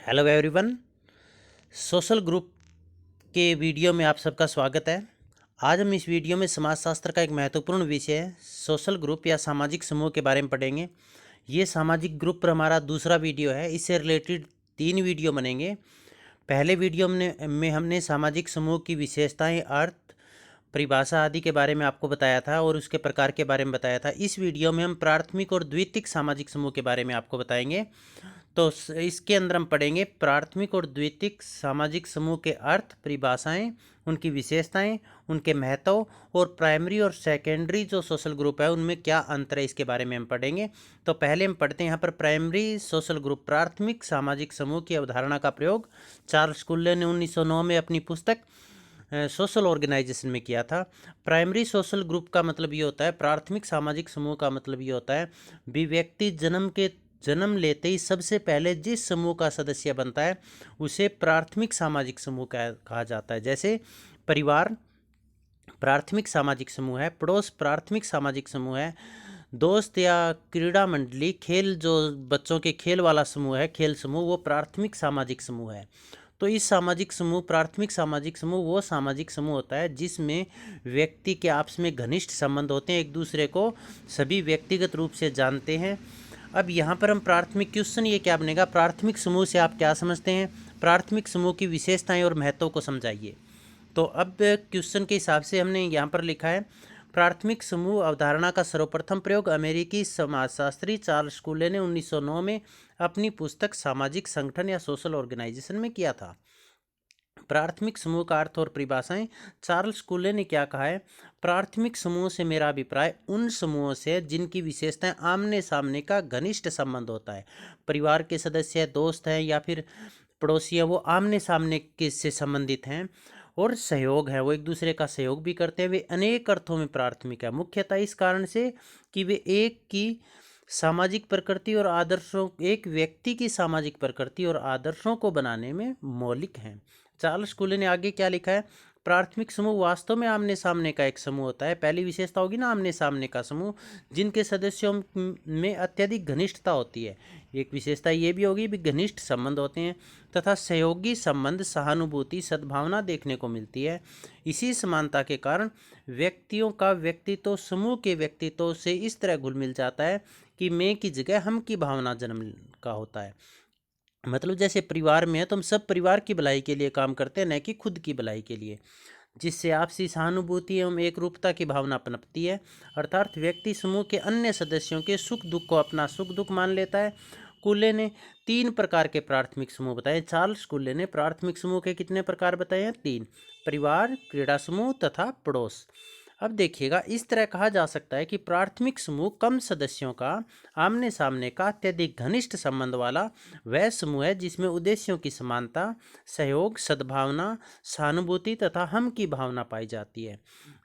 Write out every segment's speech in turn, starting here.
Hello everyone. Social group के video में आप सबका स्वागत है। आज हम इस वीडियो में समाजशास्त्र का एक महत्वपूर्ण विषय है सोशल ग्रुप या सामाजिक समूह के बारे में पढ़ेंगे। ये सामाजिक ग्रुप पर हमारा दूसरा वीडियो है। इससे रिलेटेड 3 वीडियो बनेंगे। पहले वीडियो में हमने सामाजिक समूह की विशेषताएं, अर्थ, परिभाषा आदि के बारे में आपको बताया था और उसके प्रकार के बारे में बताया था। इस वीडियो में हम प्राथमिक और द्वितीयक सामाजिक समूह के बारे में आपको बताएंगे। तो इसके अंदर हम पढ़ेंगे प्राथमिक और द्वितीयक सामाजिक समूह के अर्थ, परिभाषाएं, उनकी विशेषताएं, उनके महत्व और प्राइमरी और सेकेंडरी जो सोशल ग्रुप है उनमें क्या अंतर है, इसके बारे में हम पढ़ेंगे। तो पहले हम पढ़ते हैं यहाँ पर प्राइमरी सोशल ग्रुप। प्राथमिक सामाजिक समूह की अवधारणा का प्रयोग चार्ल्स कुल्ले ने 1909 में अपनी पुस्तक सोशल ऑर्गेनाइजेशन में किया था। प्राइमरी सोशल ग्रुप का मतलब ये होता है, प्राथमिक सामाजिक समूह का मतलब ये होता है, व्यक्ति जन्म लेते ही सबसे पहले जिस समूह का सदस्य बनता है उसे प्राथमिक सामाजिक समूह कहा जाता है। जैसे परिवार प्राथमिक सामाजिक समूह है, पड़ोस प्राथमिक सामाजिक समूह है, दोस्त या क्रीड़ा मंडली, खेल जो बच्चों के खेल वाला समूह है, खेल समूह, वो प्राथमिक सामाजिक समूह है। तो इस सामाजिक समूह, प्राथमिक सामाजिक समूह वो सामाजिक समूह होता है जिसमें व्यक्ति के आपस में घनिष्ठ संबंध होते हैं, एक दूसरे को सभी व्यक्तिगत रूप से जानते हैं। अब यहाँ पर हम प्राथमिक क्वेश्चन ये क्या बनेगा, प्राथमिक समूह से आप क्या समझते हैं, प्राथमिक समूह की विशेषताएं और महत्व को समझाइए। तो अब क्वेश्चन के हिसाब से हमने यहाँ पर लिखा है, प्राथमिक समूह अवधारणा का सर्वप्रथम प्रयोग अमेरिकी समाजशास्त्री चार्ल्स कुले ने 1909 में अपनी पुस्तक सामाजिक संगठन या सोशल ऑर्गेनाइजेशन में किया था। प्राथमिक समूह का अर्थ और परिभाषाएं। चार्ल्स कुले ने क्या कहा है, प्राथमिक समूह से मेरा अभिप्राय उन समूहों से जिनकी विशेषताएं आमने सामने का घनिष्ठ संबंध होता है। परिवार के सदस्य, दोस्त हैं या फिर पड़ोसी हैं, वो आमने सामने के से संबंधित हैं। और सहयोग है, वो एक दूसरे का सहयोग भी करते हैं। वे अनेक अर्थों में प्राथमिक है, मुख्यतः इस कारण से कि वे एक की सामाजिक प्रकृति और आदर्शों, एक व्यक्ति की सामाजिक प्रकृति और आदर्शों को बनाने में मौलिक हैं। चार्ल्स कुले ने आगे क्या लिखा है, प्राथमिक समूह वास्तव में आमने सामने का एक समूह होता है। पहली विशेषता होगी ना आमने सामने का समूह, जिनके सदस्यों में अत्यधिक घनिष्ठता होती है। एक विशेषता ये भी होगी भी घनिष्ठ संबंध होते हैं तथा सहयोगी संबंध, सहानुभूति, सद्भावना देखने को मिलती है। इसी समानता के कारण व्यक्तियों का व्यक्तित्व समूह के व्यक्तित्व से इस तरह घुल मिल जाता है कि मैं की जगह हम की भावना जन्म का होता है। मतलब जैसे परिवार में है तो हम सब परिवार की भलाई के लिए काम करते हैं, न कि खुद की भलाई के लिए, जिससे आपसी सहानुभूति एवं एक रूपता की भावना पनपती है। अर्थात व्यक्ति समूह के अन्य सदस्यों के सुख दुख को अपना सुख दुख मान लेता है। कुल्ले ने 3 प्रकार के प्राथमिक समूह बताए। चार्ल्स कुल्ले ने प्राथमिक समूह के कितने प्रकार बताए हैं? 3। परिवार, क्रीड़ा समूह तथा पड़ोस। अब देखिएगा, इस तरह कहा जा सकता है कि प्राथमिक समूह कम सदस्यों का आमने सामने का अत्यधिक घनिष्ठ संबंध वाला वह समूह है जिसमें उद्देश्यों की समानता, सहयोग, सद्भावना, सहानुभूति तथा हम की भावना पाई जाती है।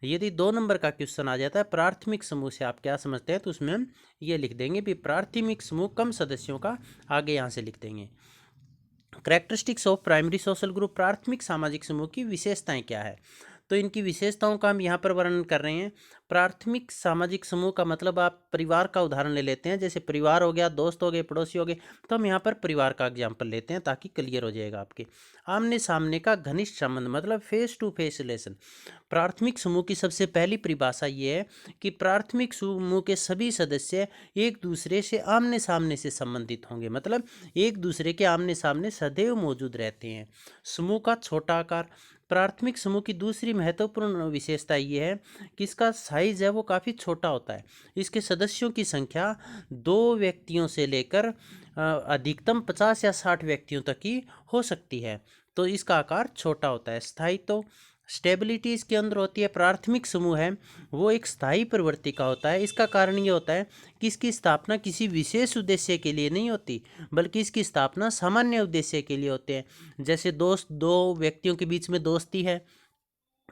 यदि 2 नंबर का क्वेश्चन आ जाता है प्राथमिक समूह से आप क्या समझते हैं, तो उसमें हम ये लिख देंगे भी प्राथमिक समूह कम सदस्यों का, आगे यहाँ से लिख देंगे। Characteristics of primary social group, प्राथमिक सामाजिक समूह की विशेषताएं क्या है, तो इनकी विशेषताओं का हम यहाँ पर वर्णन कर रहे हैं। प्राथमिक सामाजिक समूह का मतलब आप परिवार का उदाहरण ले लेते हैं, जैसे परिवार हो गया, दोस्त हो गए, पड़ोसी हो गए, तो हम यहाँ पर परिवार का एग्जाम्पल लेते हैं ताकि क्लियर हो जाएगा आपके। आमने सामने का घनिष्ठ संबंध मतलब फेस टू फेस रिलेशन। प्राथमिक समूह की सबसे पहली परिभाषा ये है कि प्राथमिक समूह के सभी सदस्य एक दूसरे से आमने सामने से संबंधित होंगे, मतलब एक दूसरे के आमने सामने सदैव मौजूद रहते हैं। समूह का छोटा आकार, प्राथमिक समूह की दूसरी महत्वपूर्ण विशेषता ये है कि इसका साइज है वो काफ़ी छोटा होता है। इसके सदस्यों की संख्या 2 व्यक्तियों से लेकर अधिकतम 50 या 60 व्यक्तियों तक की हो सकती है, तो इसका आकार छोटा होता है। स्थायित्व, स्टेबिलिटी इसके अंदर होती है। प्राथमिक समूह है वो एक स्थायी प्रवृत्ति का होता है। इसका कारण ये होता है कि इसकी स्थापना किसी विशेष उद्देश्य के लिए नहीं होती, बल्कि इसकी स्थापना सामान्य उद्देश्य के लिए होते हैं। जैसे दोस्त, 2 व्यक्तियों के बीच में दोस्ती है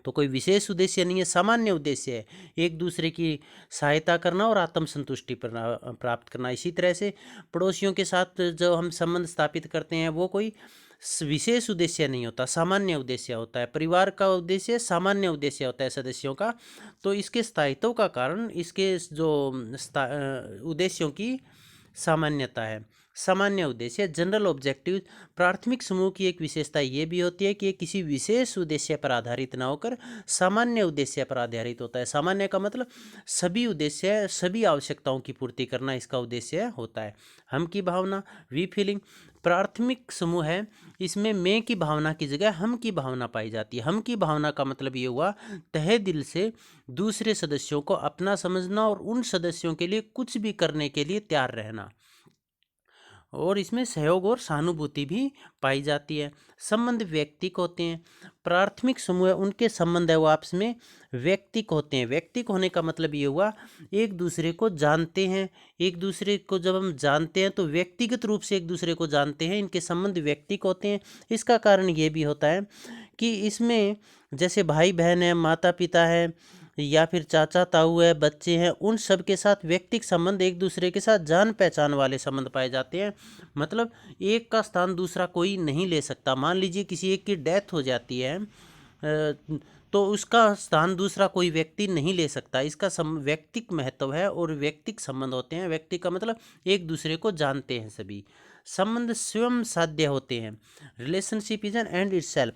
तो कोई विशेष उद्देश्य नहीं है, सामान्य उद्देश्य है, एक दूसरे की सहायता करना और आत्मसंतुष्टि प्राप्त करना। इसी तरह से पड़ोसियों के साथ जो हम संबंध स्थापित करते हैं वो कोई विशेष उद्देश्य नहीं होता, सामान्य उद्देश्य होता है। परिवार का उद्देश्य सामान्य उद्देश्य होता है सदस्यों का। तो इसके स्थायित्व का कारण इसके जो उद्देश्यों की सामान्यता है। सामान्य उद्देश्य जनरल ऑब्जेक्टिव। प्राथमिक समूह की एक विशेषता ये भी होती है कि ये किसी विशेष उद्देश्य पर आधारित ना होकर सामान्य उद्देश्य पर आधारित होता है। सामान्य का मतलब सभी उद्देश्य, सभी आवश्यकताओं की पूर्ति करना इसका उद्देश्य होता है। हम की भावना, वी फीलिंग। प्राथमिक समूह है, इसमें मैं की भावना की जगह हम की भावना पाई जाती है। हम की भावना का मतलब ये हुआ तहे दिल से दूसरे सदस्यों को अपना समझना और उन सदस्यों के लिए कुछ भी करने के लिए तैयार रहना, और इसमें सहयोग और सहानुभूति भी पाई जाती है। संबंध व्यक्तिक होते हैं। प्राथमिक समूह उनके संबंध है वो आपस में व्यक्तिक होते हैं। व्यक्तिक होने का मतलब ये हुआ एक दूसरे को जानते हैं। एक दूसरे को जब हम जानते हैं तो व्यक्तिगत रूप से एक दूसरे को जानते हैं, इनके संबंध व्यक्तिक होते हैं। इसका कारण ये भी होता है कि इसमें जैसे भाई बहन है, माता पिता है, या फिर चाचा ताऊ है, बच्चे हैं, उन सब के साथ व्यक्तिक संबंध, एक दूसरे के साथ जान पहचान वाले संबंध पाए जाते हैं। मतलब एक का स्थान दूसरा कोई नहीं ले सकता। मान लीजिए किसी एक की डेथ हो जाती है तो उसका स्थान दूसरा कोई व्यक्ति नहीं ले सकता। इसका व्यक्तिक महत्व है और व्यक्तिक संबंध होते हैं। व्यक्ति का मतलब एक दूसरे को जानते हैं सभी। संबंध स्वयं साध्य होते हैं। Relationship is an and itself.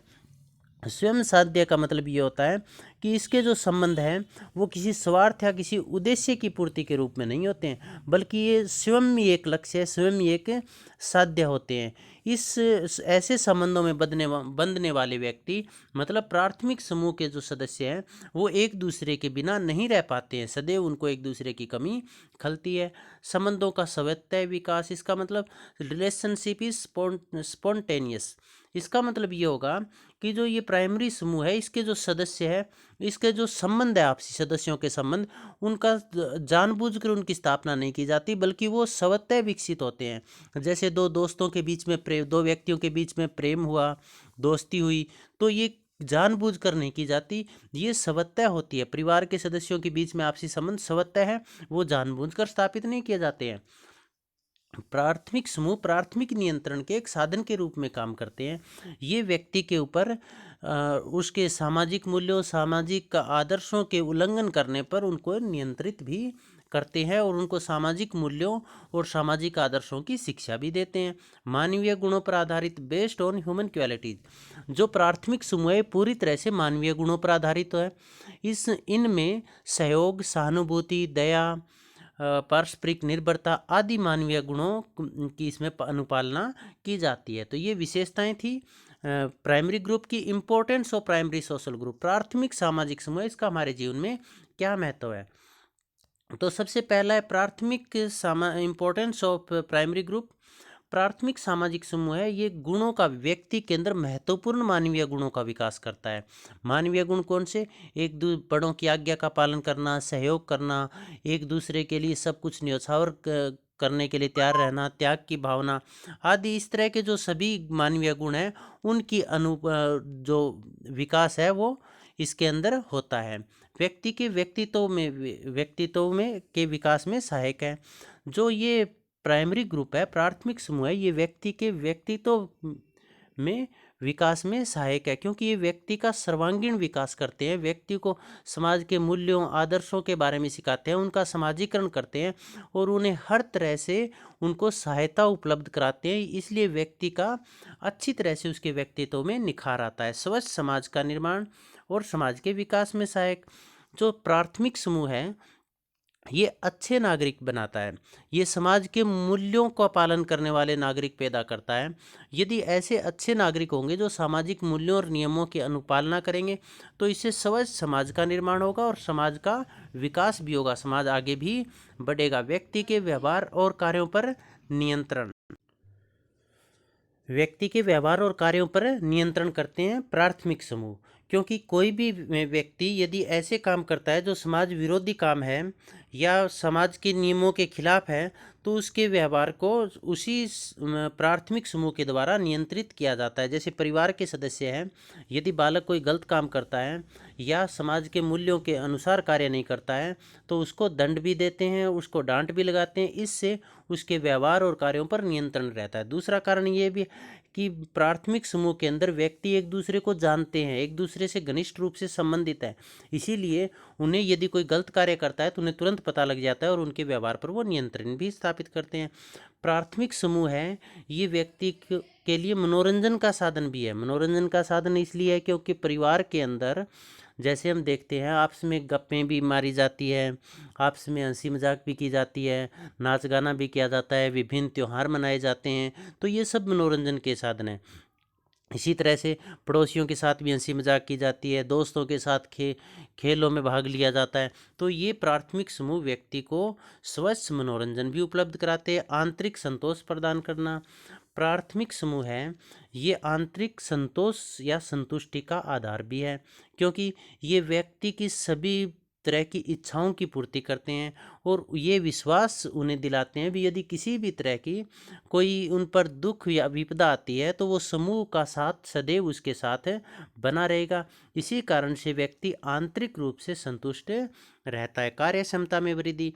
स्वयं साध्य का मतलब ये होता है कि इसके जो संबंध हैं वो किसी स्वार्थ या किसी उद्देश्य की पूर्ति के रूप में नहीं होते हैं, बल्कि ये स्वयं ही एक लक्ष्य है, स्वयं ही एक साध्य होते हैं। इस ऐसे संबंधों में बंधने वाले व्यक्ति, मतलब प्राथमिक समूह के जो सदस्य हैं, वो एक दूसरे के बिना नहीं रह पाते हैं। सदैव उनको एक दूसरे की कमी खलती है। संबंधों का स्वतः विकास, इसका मतलब रिलेशनशिप इज स्पॉन्टेनियस। इसका मतलब ये होगा कि जो ये प्राइमरी समूह है, इसके जो सदस्य है, इसके जो संबंध है, आपसी सदस्यों के संबंध, उनका जानबूझकर उनकी स्थापना नहीं की जाती, बल्कि वो स्वतः विकसित होते हैं। जैसे दो दोस्तों के बीच में दो व्यक्तियों के बीच में प्रेम हुआ, दोस्ती हुई, तो ये जानबूझकर नहीं की जाती, ये स्वतः होती है। परिवार के सदस्यों के बीच में आपसी संबंध स्वतः है, वो जानबूझकर स्थापित नहीं किए जाते हैं। प्राथमिक समूह प्राथमिक नियंत्रण के एक साधन के रूप में काम करते हैं। ये व्यक्ति के ऊपर उसके सामाजिक मूल्यों, सामाजिक आदर्शों के उल्लंघन करने पर उनको नियंत्रित भी करते हैं और उनको सामाजिक मूल्यों और सामाजिक आदर्शों की शिक्षा भी देते हैं। मानवीय गुणों पर आधारित, बेस्ड ऑन ह्यूमन क्वालिटीज। जो प्राथमिक समूह है पूरी तरह से मानवीय गुणों पर आधारित है। इनमें सहयोग, सहानुभूति, दया, पारस्परिक निर्भरता आदि मानवीय गुणों की इसमें अनुपालना की जाती है। तो ये विशेषताएं थी प्राइमरी ग्रुप की। Importance of primary social group, प्राथमिक सामाजिक समूह, इसका हमारे जीवन में क्या महत्व है। तो सबसे पहला है प्राथमिक इंपॉर्टेंस ऑफ प्राइमरी ग्रुप। प्राथमिक सामाजिक समूह है, ये गुणों का, व्यक्ति के अंदर महत्वपूर्ण मानवीय गुणों का विकास करता है। मानवीय गुण कौन से? एक बड़ों की आज्ञा का पालन करना, सहयोग करना, एक दूसरे के लिए सब कुछ न्यौछावर करने के लिए तैयार रहना, त्याग की भावना आदि। इस तरह के जो सभी मानवीय गुण हैं उनकी जो विकास है वो इसके अंदर होता है। व्यक्ति के व्यक्तित्व में के विकास में सहायक है। जो ये प्राइमरी ग्रुप है, प्राथमिक समूह है, ये व्यक्ति के व्यक्तित्व में विकास में सहायक है, क्योंकि ये व्यक्ति का सर्वांगीण विकास करते हैं। व्यक्ति को समाज के मूल्यों, आदर्शों के बारे में सिखाते हैं, उनका समाजीकरण करते हैं और उन्हें हर तरह से उनको सहायता उपलब्ध कराते हैं। इसलिए व्यक्ति का अच्छी तरह से उसके व्यक्तित्व में निखार आता है। स्वस्थ समाज का निर्माण और समाज के विकास में सहायक। जो प्राथमिक समूह है ये अच्छे नागरिक बनाता है, ये समाज के मूल्यों का पालन करने वाले नागरिक पैदा करता है। यदि ऐसे अच्छे नागरिक होंगे जो सामाजिक मूल्यों और नियमों की अनुपालना करेंगे तो इससे स्वस्थ समाज का निर्माण होगा और समाज का विकास भी होगा, समाज आगे भी बढ़ेगा। व्यक्ति के व्यवहार और कार्यों पर नियंत्रण, व्यक्ति के व्यवहार और कार्यों पर नियंत्रण करते हैं प्राथमिक समूह, क्योंकि कोई भी व्यक्ति यदि ऐसे काम करता है जो समाज विरोधी काम है या समाज के नियमों के खिलाफ है तो उसके व्यवहार को उसी प्राथमिक समूह के द्वारा नियंत्रित किया जाता है। जैसे परिवार के सदस्य हैं, यदि बालक कोई गलत काम करता है या समाज के मूल्यों के अनुसार कार्य नहीं करता है तो उसको दंड भी देते हैं, उसको डांट भी लगाते हैं। इससे उसके व्यवहार और कार्यों पर नियंत्रण रहता है। दूसरा कारण ये भी कि प्राथमिक समूह के अंदर व्यक्ति एक दूसरे को जानते हैं, एक दूसरे से घनिष्ठ रूप से संबंधित है, इसीलिए उन्हें यदि कोई गलत कार्य करता है तो उन्हें तुरंत पता लग जाता है और उनके व्यवहार पर वो नियंत्रण भी स्थापित करते हैं। प्राथमिक समूह है ये व्यक्ति के लिए मनोरंजन का साधन भी है। मनोरंजन का साधन इसलिए है क्योंकि परिवार के अंदर जैसे हम देखते हैं आपस में गप्पें भी मारी जाती है, आपस में हंसी मजाक भी की जाती है, नाच गाना भी किया जाता है, विभिन्न त्यौहार मनाए जाते हैं, तो ये सब मनोरंजन के साधन हैं। इसी तरह से पड़ोसियों के साथ भी हंसी मजाक की जाती है, दोस्तों के साथ खेलों में भाग लिया जाता है। तो ये प्राथमिक समूह व्यक्ति को स्वस्थ मनोरंजन भी उपलब्ध कराते हैं, आंतरिक संतोष प्रदान करना। प्राथमिक समूह है ये आंतरिक संतोष या संतुष्टि का आधार भी है, क्योंकि ये व्यक्ति की सभी तरह की इच्छाओं की पूर्ति करते हैं और ये विश्वास उन्हें दिलाते हैं भी यदि किसी भी तरह की कोई उन पर दुख या विपदा आती है तो वो समूह का साथ सदैव उसके साथ बना रहेगा। इसी कारण से व्यक्ति आंतरिक रूप से संतुष्ट रहता है। कार्य क्षमता में वृद्धि,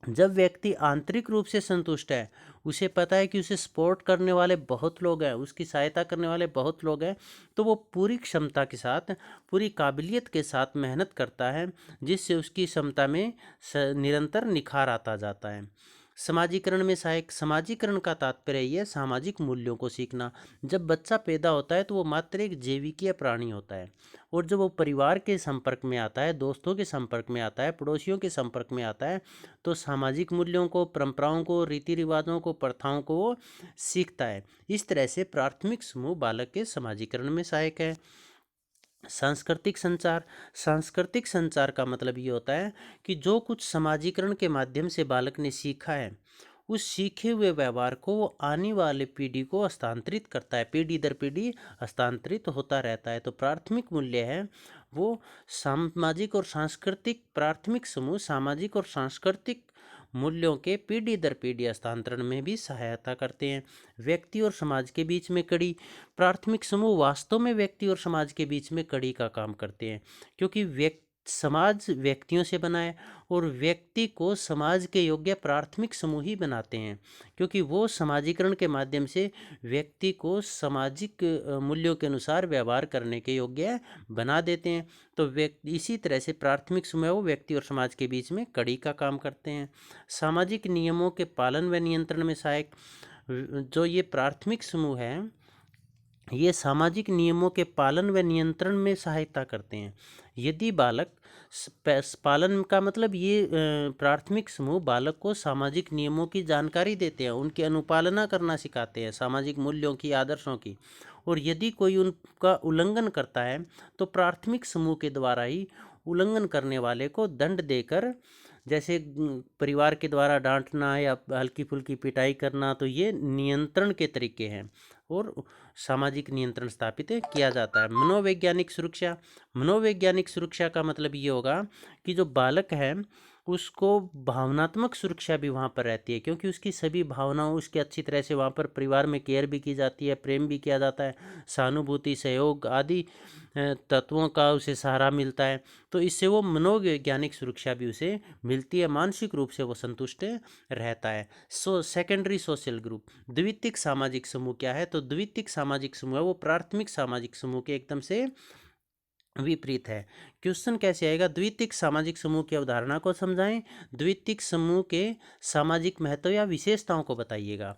जब व्यक्ति आंतरिक रूप से संतुष्ट है, उसे पता है कि उसे सपोर्ट करने वाले बहुत लोग हैं, उसकी सहायता करने वाले बहुत लोग हैं, तो वो पूरी क्षमता के साथ, पूरी काबिलियत के साथ मेहनत करता है, जिससे उसकी क्षमता में निरंतर निखार आता जाता है। समाजीकरण में सहायक, समाजीकरण का तात्पर्य यह सामाजिक मूल्यों को सीखना। जब बच्चा पैदा होता है तो वो मात्र एक जैविकीय प्राणी होता है, और जब वो परिवार के संपर्क में आता है, दोस्तों के संपर्क में आता है, पड़ोसियों के संपर्क में आता है, तो सामाजिक मूल्यों को, परंपराओं को, रीति रिवाजों को, प्रथाओं को वो सीखता है। इस तरह से प्राथमिक समूह बालक के समाजीकरण में सहायक है। सांस्कृतिक संचार, सांस्कृतिक संचार का मतलब ये होता है कि जो कुछ समाजीकरण के माध्यम से बालक ने सीखा है, उस सीखे हुए व्यवहार को वो आने वाले पीढ़ी को हस्तांतरित करता है, पीढ़ी दर पीढ़ी हस्तांतरित होता रहता है। तो प्राथमिक मूल्य है वो सामाजिक और सांस्कृतिक, प्राथमिक समूह सामाजिक और सांस्कृतिक मूल्यों के पीढ़ी दर पीढ़ी हस्तांतरण में भी सहायता करते हैं। व्यक्ति और समाज के बीच में कड़ी, प्राथमिक समूह वास्तव में व्यक्ति और समाज के बीच में कड़ी का काम करते हैं, क्योंकि समाज व्यक्तियों से बना है और व्यक्ति को समाज के योग्य प्राथमिक समूह ही बनाते हैं, क्योंकि वो समाजीकरण के माध्यम से व्यक्ति को सामाजिक मूल्यों के अनुसार व्यवहार करने के योग्य बना देते हैं। तो व्यक्ति इसी तरह से प्राथमिक समूह वो व्यक्ति और समाज के बीच में कड़ी का काम करते हैं। सामाजिक नियमों के पालन व नियंत्रण में सहायक, जो ये प्राथमिक समूह है ये सामाजिक नियमों के पालन व नियंत्रण में सहायता करते हैं। यदि बालक पालन का मतलब ये प्राथमिक समूह बालक को सामाजिक नियमों की जानकारी देते हैं, उनकी अनुपालना करना सिखाते हैं, सामाजिक मूल्यों की, आदर्शों की। और यदि कोई उनका उल्लंघन करता है तो प्राथमिक समूह के द्वारा ही उल्लंघन करने वाले को दंड देकर, जैसे परिवार के द्वारा डांटना या हल्की फुल्की पिटाई करना, तो ये नियंत्रण के तरीके हैं और सामाजिक नियंत्रण स्थापित किया जाता है। मनोवैज्ञानिक सुरक्षा, मनोवैज्ञानिक सुरक्षा का मतलब ये होगा कि जो बालक है उसको भावनात्मक सुरक्षा भी वहाँ पर रहती है, क्योंकि उसकी सभी भावनाओं उसकी अच्छी तरह से वहाँ पर परिवार में केयर भी की जाती है, प्रेम भी किया जाता है, सहानुभूति, सहयोग आदि तत्वों का उसे सहारा मिलता है। तो इससे वो मनोवैज्ञानिक सुरक्षा भी उसे मिलती है, मानसिक रूप से वो संतुष्ट रहता है। सेकेंडरी सोशल ग्रुप, द्वितीयक सामाजिक समूह क्या है? तो द्वितीयक सामाजिक समूह है वो प्राथमिक सामाजिक समूह के एकदम से विपरीत है। क्वेश्चन कैसे आएगा? द्वितीयक सामाजिक समूह की अवधारणा को समझाएं, द्वितीयक समूह के सामाजिक महत्व या विशेषताओं को बताइएगा।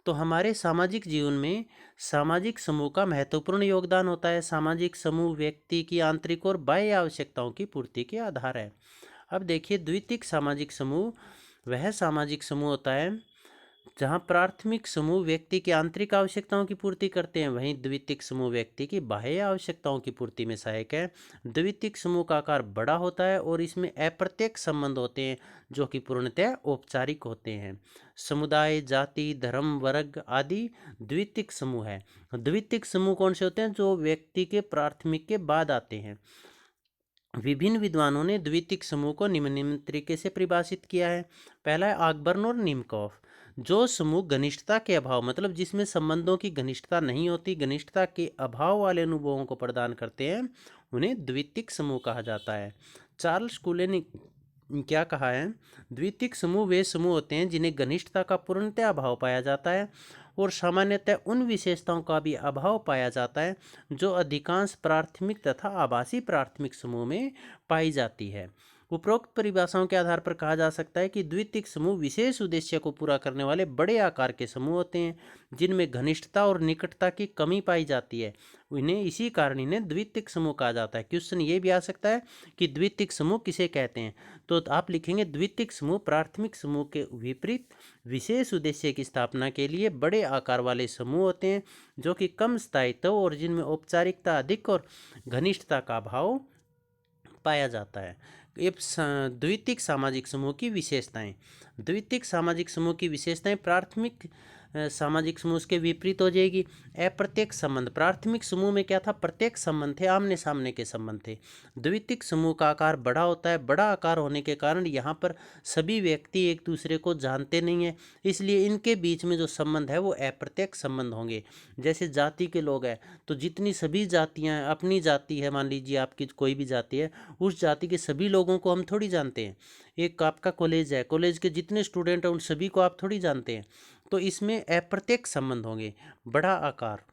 तो हमारे सामाजिक जीवन में सामाजिक समूह का महत्वपूर्ण योगदान होता है। सामाजिक समूह व्यक्ति की आंतरिक और बाह्य आवश्यकताओं की पूर्ति के आधार है। अब देखिए, द्वितीयक सामाजिक समूह वह सामाजिक समूह होता है जहाँ प्राथमिक समूह व्यक्ति की आंतरिक आवश्यकताओं की पूर्ति करते हैं, वहीं द्वितीयक समूह व्यक्ति की बाह्य आवश्यकताओं की पूर्ति में सहायक है। द्वितीयक समूह का आकार बड़ा होता है और इसमें अप्रत्यक्ष संबंध होते हैं जो कि पूर्णतः औपचारिक होते हैं। समुदाय, जाति, धर्म, वर्ग आदि द्वितीयक समूह है। द्वितीयक समूह कौन से होते हैं? जो व्यक्ति के प्राथमिक के बाद आते हैं। विभिन्न विद्वानों ने द्वितीयक समूह को निम्न तरीके से परिभाषित किया है। पहला है ऑकबर्न और निमकॉफ। जो समूह घनिष्ठता के अभाव, मतलब जिसमें संबंधों की घनिष्ठता नहीं होती, घनिष्ठता के अभाव वाले अनुभवों को प्रदान करते हैं, उन्हें द्वितीयक समूह कहा जाता है। चार्ल्स कूले ने क्या कहा है? द्वितीयक समूह वे समूह होते हैं जिन्हें घनिष्ठता का पूर्णतः अभाव पाया जाता है और सामान्यतः उन विशेषताओं का भी अभाव पाया जाता है जो अधिकांश प्राथमिक तथा आभासी प्राथमिक समूह में पाई जाती है। उपरोक्त परिभाषाओं के आधार पर कहा जा सकता है कि द्वितीयक समूह विशेष उद्देश्य को पूरा करने वाले बड़े आकार के समूह होते हैं जिनमें घनिष्ठता और निकटता की कमी पाई जाती है। इसी कारण इन्हें द्वितीयक समूह कहा जाता है। क्वेश्चन ये भी आ सकता है कि द्वितीयक समूह किसे कहते हैं, तो आप लिखेंगे द्वितीयक समूह प्राथमिक समूह के विपरीत विशेष उद्देश्य की स्थापना के लिए बड़े आकार वाले समूह होते हैं जो कि कम स्थायित्व और जिनमें औपचारिकता अधिक और घनिष्ठता का अभाव पाया जाता है। द्वितीयक सामाजिक समूह की विशेषताएं। द्वितीयक सामाजिक समूह की विशेषताएं प्राथमिक सामाजिक समूह के विपरीत हो जाएगी। अप्रत्यक्ष संबंध। प्राथमिक समूह में क्या था, प्रत्यक्ष संबंध थे, आमने सामने के संबंध थे। द्वितीयक समूह का आकार बड़ा होता है। बड़ा आकार होने के कारण यहाँ पर सभी व्यक्ति एक दूसरे को जानते नहीं है, इसलिए इनके बीच में जो संबंध है वो अप्रत्यक्ष संबंध होंगे। जैसे जाति के लोग हैं तो जितनी सभी जातियाँ, अपनी जाति है, मान लीजिए आपकी कोई भी जाति है, उस जाति के सभी लोगों को हम थोड़ी जानते हैं। एक आपका कॉलेज है, कॉलेज के जितने स्टूडेंट हैं उन सभी को आप थोड़ी जानते हैं, तो इसमें अप्रत्यक्ष संबंध होंगे। बड़ा आकार।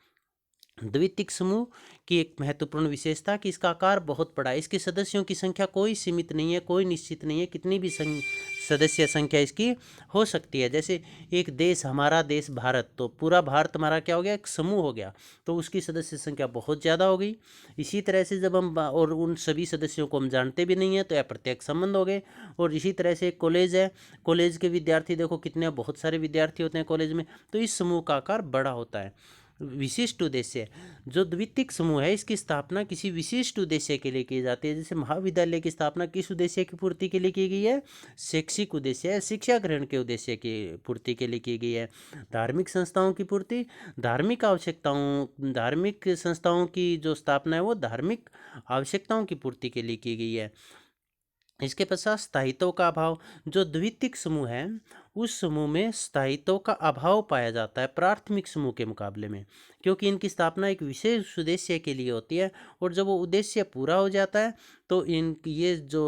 द्वितीयक समूह की एक महत्वपूर्ण विशेषता कि इसका आकार बहुत बड़ा है। इसके सदस्यों की संख्या कोई सीमित नहीं है, कोई निश्चित नहीं है, कितनी भी सदस्य संख्या इसकी हो सकती है। जैसे एक देश, हमारा देश भारत, तो पूरा भारत हमारा क्या हो गया, एक समूह हो गया, तो उसकी सदस्य संख्या बहुत ज़्यादा हो गई। इसी तरह से जब हम और उन सभी सदस्यों को हम जानते भी नहीं हैं तो अप्रत्यक्ष संबंध हो गए। और इसी तरह से कॉलेज है, कॉलेज के विद्यार्थी देखो कितने, बहुत सारे विद्यार्थी होते हैं कॉलेज में, तो इस समूह का आकार बड़ा होता है। विशिष्ट उद्देश्य। जो द्वितीयक समूह है इसकी स्थापना किसी विशिष्ट उद्देश्य के लिए की जाती है। जैसे महाविद्यालय की स्थापना किस उद्देश्य की पूर्ति के लिए की गई है, शैक्षिक उद्देश्य है, शिक्षा ग्रहण के उद्देश्य की पूर्ति के लिए की गई है। धार्मिक संस्थाओं की पूर्ति, धार्मिक आवश्यकताओं, धार्मिक संस्थाओं की जो स्थापना है वो धार्मिक आवश्यकताओं की पूर्ति के लिए की गई है। इसके पश्चात स्थायित्व का अभाव। जो द्वितीयक समूह है उस समूह में स्थायित्व का अभाव पाया जाता है प्राथमिक समूह के मुकाबले में, क्योंकि इनकी स्थापना एक विशेष उद्देश्य के लिए होती है और जब वो उद्देश्य पूरा हो जाता है तो ये जो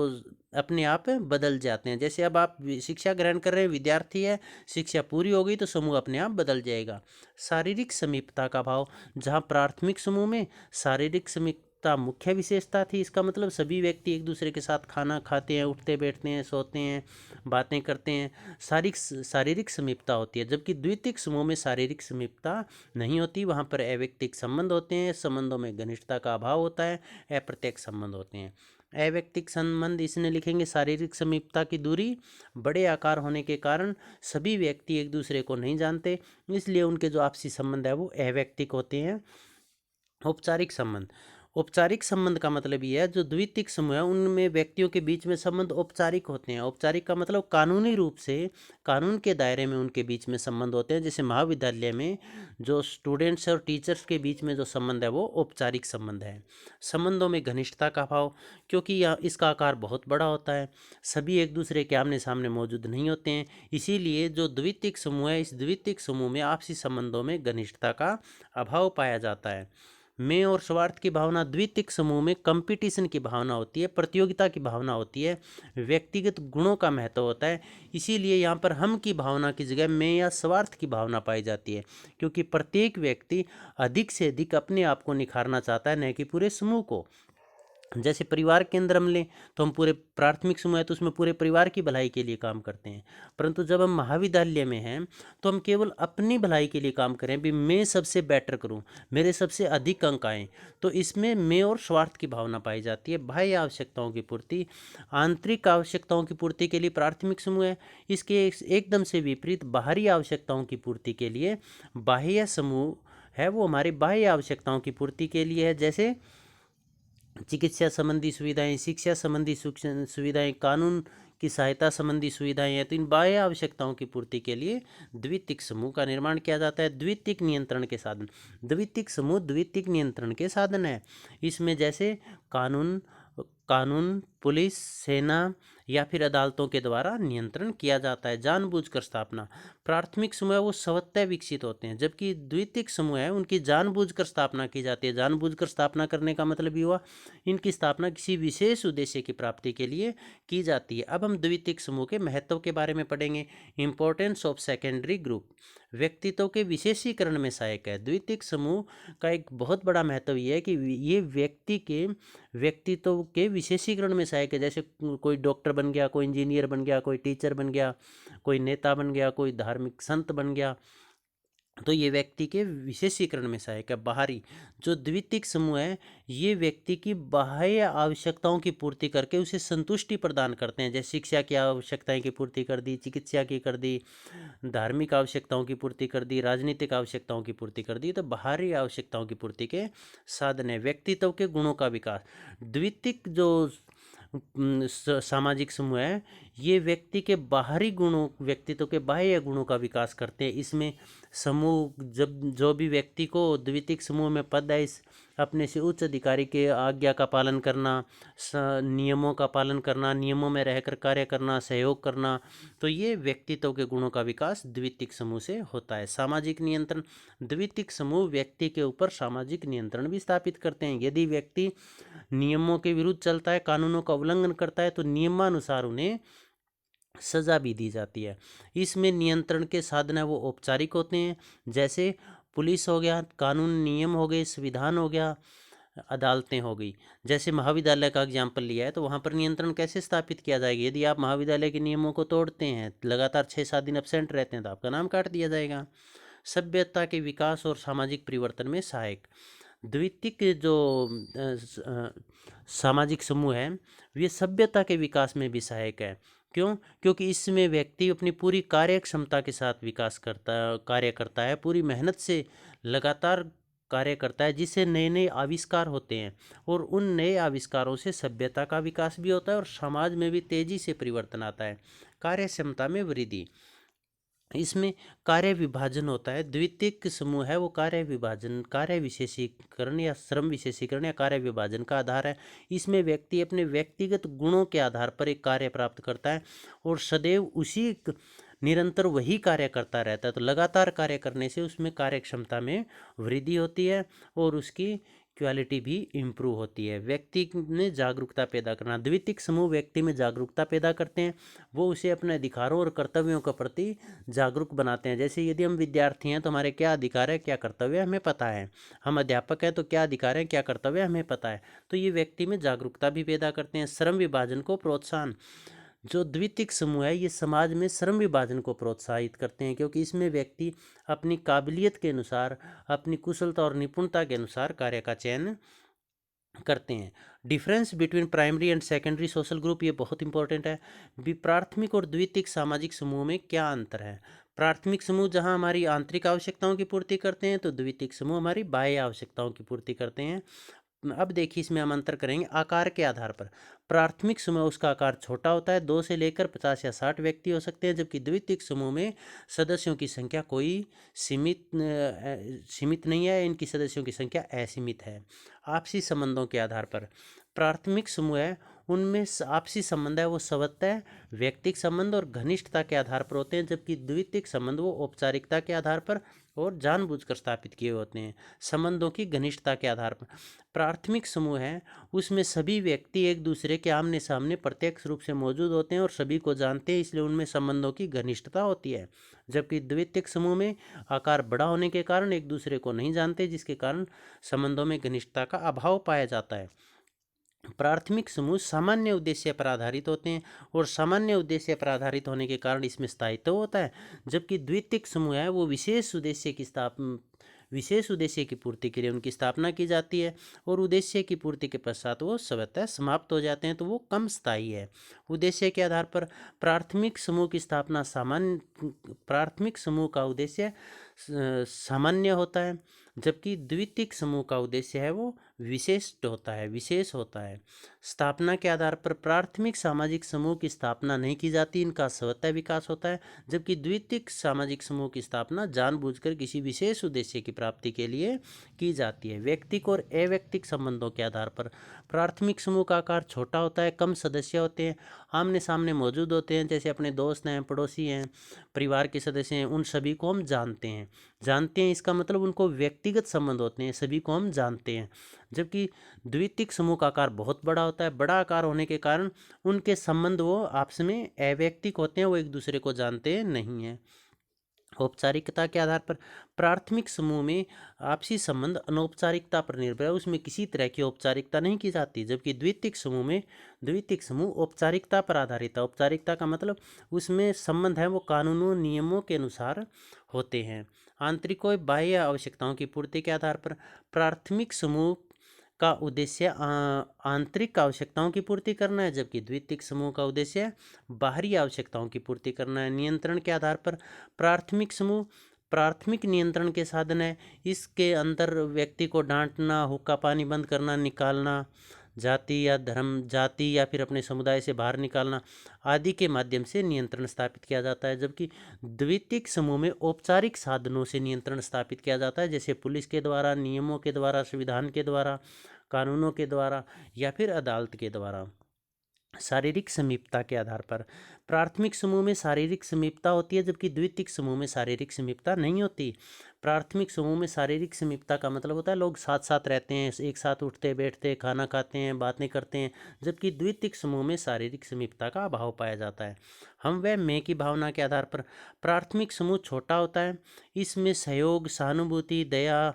अपने आप बदल जाते हैं। जैसे अब आप शिक्षा ग्रहण कर रहे हैं, विद्यार्थी है, शिक्षा पूरी हो गई तो समूह अपने आप बदल जाएगा। शारीरिक समीपता का अभाव। जहाँ प्राथमिक समूह में शारीरिक समीपता मुख्य विशेषता थी, इसका मतलब सभी व्यक्ति एक दूसरे के साथ खाना खाते हैं, उठते बैठते हैं, सोते हैं, बातें करते हैं, शारीरिक समीपता होती है। जबकि द्वितीयक समूह में शारीरिक समीपता नहीं होती, वहाँ पर अव्यक्तिक संबंध होते हैं, संबंधों में घनिष्ठता का अभाव होता है, अप्रत्यक्ष संबंध होते हैं। अव्यक्तिक संबंध इसने लिखेंगे शारीरिक समीपता की दूरी। बड़े आकार होने के कारण सभी व्यक्ति एक दूसरे को नहीं जानते, इसलिए उनके जो आपसी संबंध है वो अव्यक्तिक होते हैं। औपचारिक संबंध। औपचारिक संबंध का मतलब ये है जो द्वितीयक समूह है उनमें व्यक्तियों के बीच में संबंध औपचारिक होते हैं। औपचारिक का मतलब कानूनी रूप से, कानून के दायरे में उनके बीच में संबंध होते हैं। जैसे महाविद्यालय में जो स्टूडेंट्स और टीचर्स के बीच में जो संबंध है वो औपचारिक संबंध है। संबंधों में घनिष्ठता का अभाव, क्योंकि यह इसका आकार बहुत बड़ा होता है, सभी एक दूसरे के आमने सामने मौजूद नहीं होते हैं, इसीलिए जो द्वितीयक समूह है इस द्वितीयक समूह में आपसी संबंधों में घनिष्ठता का अभाव पाया जाता है। मैं और स्वार्थ की भावना। द्वितीयक समूह में कंपटीशन की भावना होती है, प्रतियोगिता की भावना होती है, व्यक्तिगत गुणों का महत्व होता है, इसीलिए यहाँ पर हम की भावना की जगह मैं या स्वार्थ की भावना पाई जाती है, क्योंकि प्रत्येक व्यक्ति अधिक से अधिक अपने आप को निखारना चाहता है, न कि पूरे समूह को। जैसे परिवार के अंदर हम लें तो हम पूरे प्राथमिक समूह है तो उसमें पूरे परिवार की भलाई के लिए काम करते हैं, परंतु जब हम महाविद्यालय में हैं तो हम केवल अपनी भलाई के लिए काम करें, भी मैं सबसे बेटर करूं, मेरे सबसे अधिक अंक आएँ, तो इसमें मैं और स्वार्थ की भावना पाई जाती है। बाह्य आवश्यकताओं की पूर्ति। आंतरिक आवश्यकताओं की पूर्ति के लिए प्राथमिक समूह है, इसके एकदम से विपरीत बाहरी आवश्यकताओं की पूर्ति के लिए बाह्य समूह है, वो हमारी बाह्य आवश्यकताओं की पूर्ति के लिए है। जैसे चिकित्सा संबंधी सुविधाएं, शिक्षा संबंधी सुविधाएं, कानून की सहायता संबंधी सुविधाएं हैं, तो इन बाह्य आवश्यकताओं की पूर्ति के लिए द्वितीयक समूह का निर्माण किया जाता है। द्वितीयक नियंत्रण के साधन। द्वितीयक समूह द्वितीयक नियंत्रण के साधन है। इसमें जैसे कानून, पुलिस, सेना या फिर अदालतों के द्वारा नियंत्रण किया जाता है। जानबूझकर स्थापना, प्राथमिक समूह है वो स्वतः विकसित होते हैं, जबकि द्वितीयक समूह है उनकी जानबूझकर स्थापना की जाती है। जानबूझकर स्थापना करने का मतलब ये हुआ इनकी स्थापना किसी विशेष उद्देश्य की प्राप्ति के लिए की जाती है। अब हम द्वितीयक समूह के महत्व के बारे में पढ़ेंगे। इंपॉर्टेंस ऑफ सेकेंडरी ग्रुप, व्यक्तित्व के विशेषीकरण में सहायक है। द्वितीयक समूह का एक बहुत बड़ा महत्व ये है कि ये व्यक्ति के व्यक्तित्व के विशेषीकरण में सहायक है। जैसे कोई डॉक्टर बन गया, कोई इंजीनियर बन गया, कोई टीचर बन गया, कोई नेता बन गया, कोई धार्मिक संत बन गया, तो ये व्यक्ति के विशेषीकरण में सहायक है। बाहरी, जो द्वितीयक समूह है ये व्यक्ति की बाह्य आवश्यकताओं की पूर्ति करके उसे संतुष्टि प्रदान करते हैं। जैसे शिक्षा की आवश्यकताएं की पूर्ति कर दी, चिकित्सा की कर दी, धार्मिक आवश्यकताओं की पूर्ति कर दी, राजनीतिक आवश्यकताओं की पूर्ति कर दी। तो बाहरी आवश्यकताओं की पूर्ति के साधन है। व्यक्तित्व के गुणों का विकास, द्वितीयक जो सामाजिक समूह है ये व्यक्ति के बाहरी गुणों, व्यक्तित्व के बाह्य गुणों का विकास करते हैं। इसमें समूह जब जो भी व्यक्ति को द्वितीयक समूह में पद है, इस अपने से उच्च अधिकारी के आज्ञा का पालन करना, नियमों का पालन करना, नियमों में रहकर कार्य करना, सहयोग करना, तो ये व्यक्तित्व के गुणों का विकास द्वितीयक समूह से होता है। सामाजिक नियंत्रण, द्वितीयक समूह व्यक्ति के ऊपर सामाजिक नियंत्रण भी स्थापित करते हैं। यदि व्यक्ति नियमों के विरुद्ध चलता है, कानूनों का उल्लंघन करता है, तो नियमानुसार उन्हें सजा भी दी जाती है। इसमें नियंत्रण के साधन है वो औपचारिक होते हैं, जैसे पुलिस हो गया, कानून नियम हो गए, संविधान हो गया, अदालतें हो गई। जैसे महाविद्यालय का एग्जाम्पल लिया है तो वहाँ पर नियंत्रण कैसे स्थापित किया जाएगा। यदि आप महाविद्यालय के नियमों को तोड़ते हैं, लगातार 6-7 दिन एब्सेंट रहते हैं, तो आपका नाम काट दिया जाएगा। सभ्यता के विकास और सामाजिक परिवर्तन में सहायक, द्वितीयक जो सामाजिक समूह है ये सभ्यता के विकास में भी सहायक है। क्यों? क्योंकि इसमें व्यक्ति अपनी पूरी कार्य क्षमता के साथ कार्य करता है, पूरी मेहनत से लगातार कार्य करता है, जिससे नए नए आविष्कार होते हैं और उन नए आविष्कारों से सभ्यता का विकास भी होता है और समाज में भी तेजी से परिवर्तन आता है। कार्य क्षमता में वृद्धि, इसमें कार्य विभाजन होता है। द्वितीयक समूह है वो कार्य विभाजन, कार्य विशेषीकरण या श्रम विशेषीकरण या कार्य विभाजन का आधार है। इसमें व्यक्ति अपने व्यक्तिगत गुणों के आधार पर एक कार्य प्राप्त करता है और सदैव उसी निरंतर वही कार्य करता रहता है। तो लगातार कार्य करने से उसमें कार्य क्षमता में वृद्धि होती है और उसकी क्वालिटी भी इम्प्रूव होती है। व्यक्ति में जागरूकता पैदा करना, द्वितीयक समूह व्यक्ति में जागरूकता पैदा करते हैं, वो उसे अपने अधिकारों और कर्तव्यों के प्रति जागरूक बनाते हैं। जैसे यदि हम विद्यार्थी हैं तो हमारे क्या अधिकार है, क्या कर्तव्य है, हमें पता है। हम अध्यापक हैं तो क्या अधिकार है, क्या कर्तव्य है, हमें पता है। तो ये व्यक्ति में जागरूकता भी पैदा करते हैं। श्रम विभाजन को प्रोत्साहन, जो द्वितीयक समूह है ये समाज में श्रम विभाजन को प्रोत्साहित करते हैं, क्योंकि इसमें व्यक्ति अपनी काबिलियत के अनुसार, अपनी कुशलता और निपुणता के अनुसार कार्य का चयन करते हैं। Difference between primary and secondary social group, ये बहुत इंपॉर्टेंट है। प्राथमिक और द्वितीयक सामाजिक समूह में क्या अंतर है। प्राथमिक समूह जहां हमारी आंतरिक आवश्यकताओं की पूर्ति करते हैं, तो द्वितीयक समूह हमारी बाह्य आवश्यकताओं की पूर्ति करते हैं। अब देखिए इसमें हम अंतर करेंगे आकार के आधार पर। प्राथमिक समूह उसका आकार छोटा होता है, 2 से लेकर 50 या 60 व्यक्ति हो सकते हैं, जबकि द्वितीयक समूह में सदस्यों की संख्या कोई सीमित नहीं है, इनकी सदस्यों की संख्या असीमित है। आपसी संबंधों के आधार पर, प्राथमिक समूह है उनमें आपसी संबंध है वो स्वतः व्यक्तिगत संबंध और घनिष्ठता के आधार पर होते हैं, जबकि द्वितीयक संबंध वो औपचारिकता के आधार पर और जानबूझकर स्थापित किए होते हैं। संबंधों की घनिष्ठता के आधार पर, प्राथमिक समूह है उसमें सभी व्यक्ति एक दूसरे के आमने सामने प्रत्यक्ष रूप से मौजूद होते हैं और सभी को जानते हैं, इसलिए उनमें संबंधों की घनिष्ठता होती है। जबकि द्वितीयक समूह में आकार बड़ा होने के कारण एक दूसरे को नहीं जानते, जिसके कारण संबंधों में घनिष्ठता का अभाव पाया जाता है। प्राथमिक समूह सामान्य उद्देश्य पर आधारित होते हैं और सामान्य उद्देश्य पर आधारित होने के कारण इसमें स्थायित्व होता है, जबकि द्वितीयक समूह है वो विशेष उद्देश्य की पूर्ति के लिए उनकी स्थापना की जाती है और उद्देश्य की पूर्ति के पश्चात वो स्वतः समाप्त हो जाते हैं, तो वो कम स्थायी है। उद्देश्य के आधार पर प्राथमिक समूह की स्थापना प्राथमिक समूह का उद्देश्य सामान्य होता है, जबकि द्वितीयक समूह का उद्देश्य है वो विशेष होता है। स्थापना के आधार पर प्राथमिक सामाजिक समूह की स्थापना नहीं की जाती, इनका स्वतः विकास होता है, जबकि द्वितीयक सामाजिक समूह की स्थापना जानबूझकर किसी विशेष उद्देश्य की प्राप्ति के लिए की जाती है। व्यक्तिक और अव्यक्तिक संबंधों के आधार पर प्राथमिक समूह का आकार छोटा होता है, कम सदस्य होते हैं, आमने सामने मौजूद होते हैं, जैसे अपने दोस्त हैं, पड़ोसी हैं, परिवार के सदस्य हैं, उन सभी को हम जानते हैं। इसका मतलब उनको व्यक्तिगत संबंध होते हैं, सभी को हम जानते हैं। जबकि द्वितीयक समूह का आकार बहुत बड़ा होता है। बड़ा आकार होने के कारण उनके संबंध वो आपस में अवैयक्तिक होते हैं, वो एक दूसरे को जानते नहीं हैं। औपचारिकता के आधार पर प्राथमिक समूह में आपसी संबंध अनौपचारिकता पर निर्भर है, उसमें किसी तरह की औपचारिकता नहीं की जाती। जबकि द्वितीयक समूह औपचारिकता पर आधारित है। औपचारिकता का मतलब उसमें संबंध है वो कानूनों नियमों के अनुसार होते हैं। आंतरिक और बाह्य आवश्यकताओं की पूर्ति के आधार पर प्राथमिक समूह का उद्देश्य आंतरिक आवश्यकताओं की पूर्ति करना है, जबकि द्वितीयक समूह का उद्देश्य बाहरी आवश्यकताओं की पूर्ति करना है। नियंत्रण के आधार पर प्राथमिक समूह प्राथमिक नियंत्रण के साधन है। इसके अंदर व्यक्ति को डांटना, हुक्का पानी बंद करना, निकालना, जाति या फिर अपने समुदाय से बाहर निकालना आदि के माध्यम से नियंत्रण स्थापित किया जाता है। जबकि द्वितीयक समूह में औपचारिक साधनों से नियंत्रण स्थापित किया जाता है, जैसे पुलिस के द्वारा, नियमों के द्वारा, संविधान के द्वारा, कानूनों के द्वारा या फिर अदालत के द्वारा। शारीरिक समीपता के आधार पर प्राथमिक समूह में शारीरिक समीपता होती है, जबकि द्वितीयक समूह में शारीरिक समीपता नहीं होती। प्राथमिक समूह में शारीरिक समीपता का मतलब होता है लोग साथ साथ रहते हैं, एक साथ उठते बैठते, खाना खाते हैं, बातें करते हैं। जबकि द्वितीयक समूह में शारीरिक समीपता का अभाव पाया जाता है। हम व मैं की भावना के आधार पर प्राथमिक समूह छोटा होता है। इसमें सहयोग, सहानुभूति, दया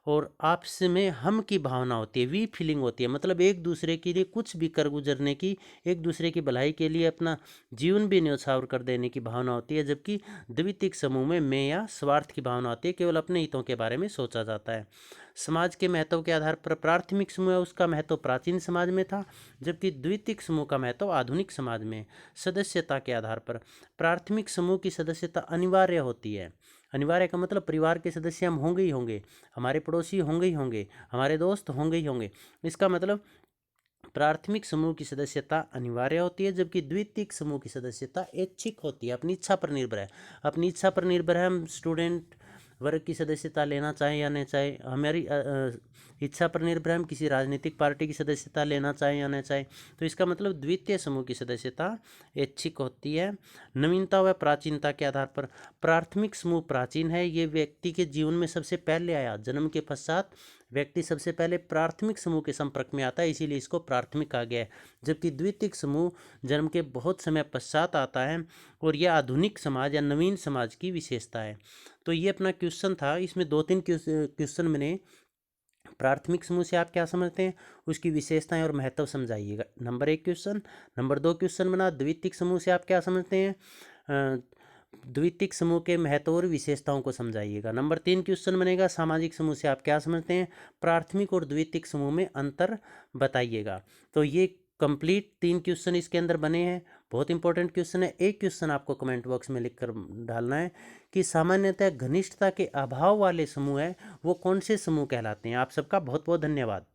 और आपस में हम की भावना होती है, वी फीलिंग होती है। मतलब एक दूसरे के लिए कुछ भी कर गुजरने की, एक दूसरे की भलाई के लिए अपना जीवन भी न्यौछावर कर देने की भावना होती है। जबकि द्वितीयक समूह में मैं या स्वार्थ की भावना होती है, केवल अपने हितों के बारे में सोचा जाता है। समाज के महत्व के आधार पर प्राथमिक समूह है, उसका महत्व प्राचीन समाज में था, जबकि द्वितीयक समूह का महत्व आधुनिक समाज में। सदस्यता के आधार पर प्राथमिक समूह की सदस्यता अनिवार्य होती है। अनिवार्य का मतलब परिवार के सदस्य हम होंगे ही होंगे, हमारे पड़ोसी होंगे ही होंगे, हमारे दोस्त होंगे ही होंगे। इसका मतलब प्राथमिक समूह की सदस्यता अनिवार्य होती है, जबकि द्वितीयक समूह की सदस्यता ऐच्छिक होती है, अपनी इच्छा पर निर्भर है। अपनी इच्छा पर निर्भर है, हम स्टूडेंट वर्ग की सदस्यता लेना चाहें या नहीं चाहें। हमारी इच्छा पर निर्भर है, हम किसी राजनीतिक पार्टी की सदस्यता लेना चाहें या नहीं चाहें। तो इसका मतलब द्वितीय समूह की सदस्यता ऐच्छिक होती है। नवीनता व प्राचीनता के आधार पर प्राथमिक समूह प्राचीन है, ये व्यक्ति के जीवन में सबसे पहले आया। जन्म के पश्चात व्यक्ति सबसे पहले प्राथमिक समूह के संपर्क में आता है, इसीलिए इसको प्राथमिक कहा गया है। जबकि द्वितीयक समूह जन्म के बहुत समय पश्चात आता है और यह आधुनिक समाज या नवीन समाज की विशेषता है। तो ये अपना क्वेश्चन था, इसमें 2-3 क्वेश्चन मैंने प्राथमिक समूह से आप क्या समझते हैं, उसकी विशेषताएं और महत्व समझाइएगा। Number 1 question. नंबर 2 क्वेश्चन बना द्वितीयक समूह से आप क्या समझते हैं, द्वितीयक समूह के महत्व और विशेषताओं को समझाइएगा। नंबर 3 क्वेश्चन बनेगा सामाजिक समूह से आप क्या समझते हैं, प्राथमिक और द्वितीयक समूह में अंतर बताइएगा। तो ये कंप्लीट 3 क्वेश्चन इसके अंदर बने हैं, बहुत इंपॉर्टेंट क्वेश्चन है। एक क्वेश्चन आपको कमेंट बॉक्स में लिखकर डालना है कि सामान्यतः घनिष्ठता के अभाव वाले समूह है वो कौन से समूह कहलाते हैं। आप सबका बहुत बहुत धन्यवाद।